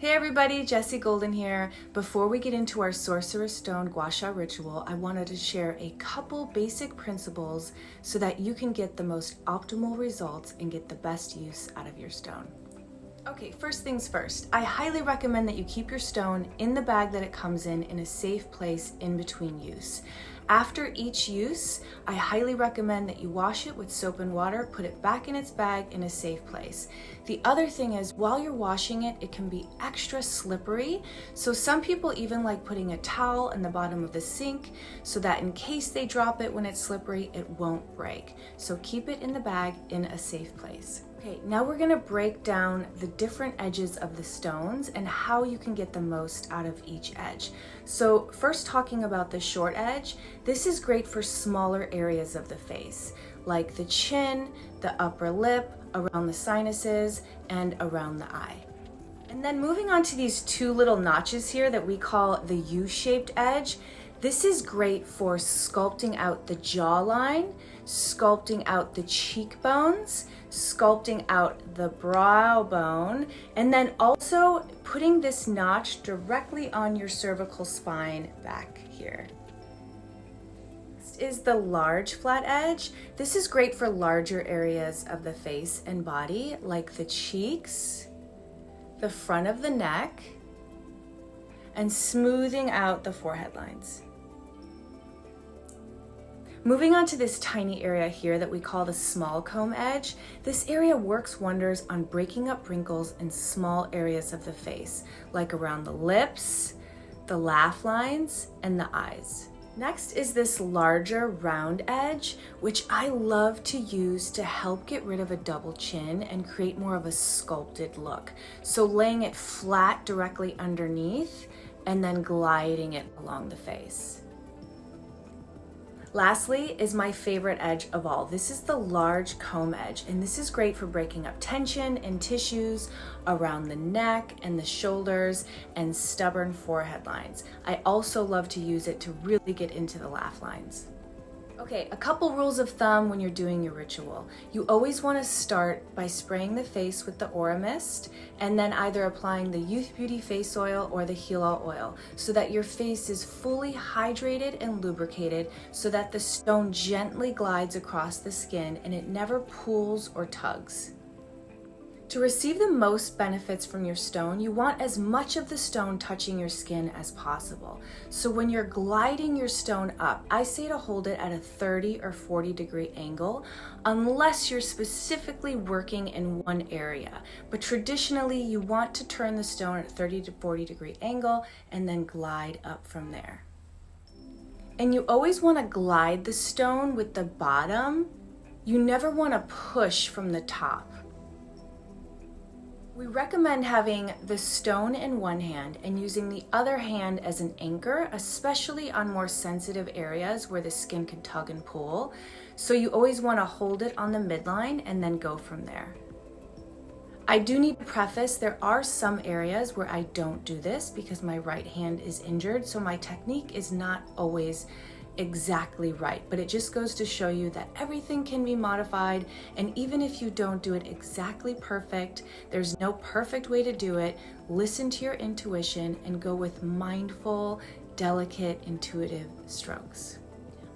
Hey everybody, Jessie Golden here. Before we get into our Sorceress Stone Gua Sha ritual, I wanted to share a couple basic principles so that you can get the most optimal results and get the best use out of your stone. Okay, first things first, I highly recommend that you keep your stone in the bag that it comes in a safe place in between use. After each use, I highly recommend that you wash it with soap and water, put it back in its bag in a safe place. The other thing is, while you're washing it, it can be extra slippery. So some people even like putting a towel in the bottom of the sink so that in case they drop it when it's slippery, it won't break. So keep it in the bag in a safe place. Okay, now we're gonna break down the different edges of the stones and how you can get the most out of each edge. So first, talking about the short edge, this is great for smaller areas of the face, like the chin, the upper lip, around the sinuses, and around the eye. And then moving on to these two little notches here that we call the U-shaped edge, this is great for sculpting out the jawline, sculpting out the cheekbones, sculpting out the brow bone, and then also putting this notch directly on your cervical spine back here. Next is the large flat edge. This is great for larger areas of the face and body, like the cheeks, the front of the neck, and smoothing out the forehead lines. Moving on to this tiny area here that we call the small comb edge, this area works wonders on breaking up wrinkles in small areas of the face, like around the lips, the laugh lines, and the eyes. Next is this larger round edge, which I love to use to help get rid of a double chin and create more of a sculpted look. So laying it flat directly underneath and then gliding it along the face. Lastly is my favorite edge of all. This is the large comb edge, and this is great for breaking up tension and tissues around the neck and the shoulders and stubborn forehead lines. I also love to use it to really get into the laugh lines. Okay, a couple rules of thumb when you're doing your ritual. You always want to start by spraying the face with the Aura Mist and then either applying the Youth Beauty face oil or the Heal All oil so that your face is fully hydrated and lubricated so that the stone gently glides across the skin and it never pulls or tugs. To receive the most benefits from your stone, you want as much of the stone touching your skin as possible. So when you're gliding your stone up, I say to hold it at a 30 or 40 degree angle, unless you're specifically working in one area. But traditionally, you want to turn the stone at 30 to 40 degree angle and then glide up from there. And you always want to glide the stone with the bottom. You never want to push from the top. We recommend having the stone in one hand and using the other hand as an anchor, especially on more sensitive areas where the skin can tug and pull. So you always want to hold it on the midline and then go from there. I do need to preface, there are some areas where I don't do this because my right hand is injured, so my technique is not always exactly right, but it just goes to show you that everything can be modified, and even if you don't do it exactly perfect, there's no perfect way to do it. Listen to your intuition and go with mindful, delicate, intuitive strokes.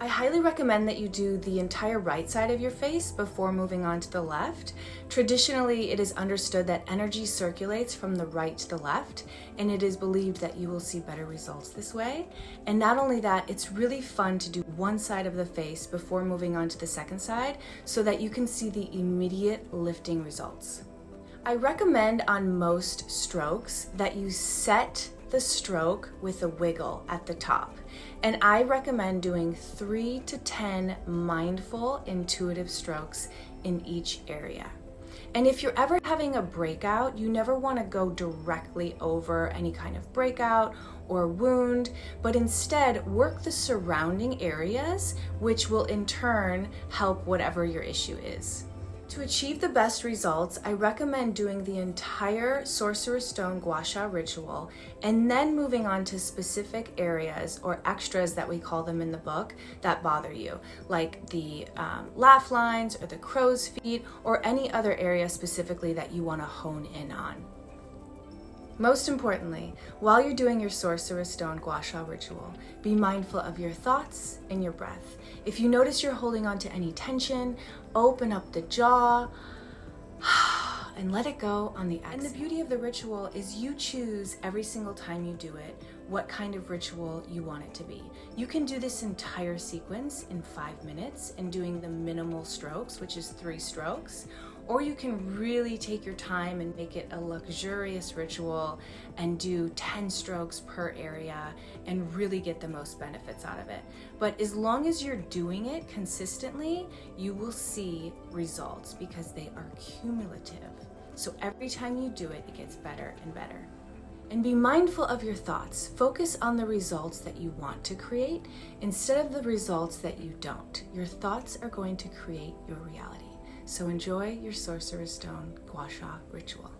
I highly recommend that you do the entire right side of your face before moving on to the left. Traditionally, it is understood that energy circulates from the right to the left, and it is believed that you will see better results this way. And not only that, it's really fun to do one side of the face before moving on to the second side so that you can see the immediate lifting results. I recommend on most strokes that you set the stroke with a wiggle at the top. And I recommend doing 3 to 10 mindful, intuitive strokes in each area. And if you're ever having a breakout, you never want to go directly over any kind of breakout or wound, but instead work the surrounding areas, which will in turn help whatever your issue is. To achieve the best results, I recommend doing the entire Sorceress Stone Gua Sha ritual and then moving on to specific areas or extras that we call them in the book that bother you, like the laugh lines or the crow's feet or any other area specifically that you want to hone in on. Most importantly, while you're doing your Sorceress Stone Gua Sha ritual, be mindful of your thoughts and your breath. If you notice you're holding on to any tension, open up the jaw and let it go on the exhale. And the beauty of the ritual is you choose every single time you do it what kind of ritual you want it to be. You can do this entire sequence in 5 minutes and doing the minimal strokes, which is 3 strokes, or you can really take your time and make it a luxurious ritual and do 10 strokes per area and really get the most benefits out of it. But as long as you're doing it consistently, you will see results because they are cumulative. So every time you do it, it gets better and better. And be mindful of your thoughts. Focus on the results that you want to create instead of the results that you don't. Your thoughts are going to create your reality. So enjoy your Sorceress Stone Gua Sha ritual.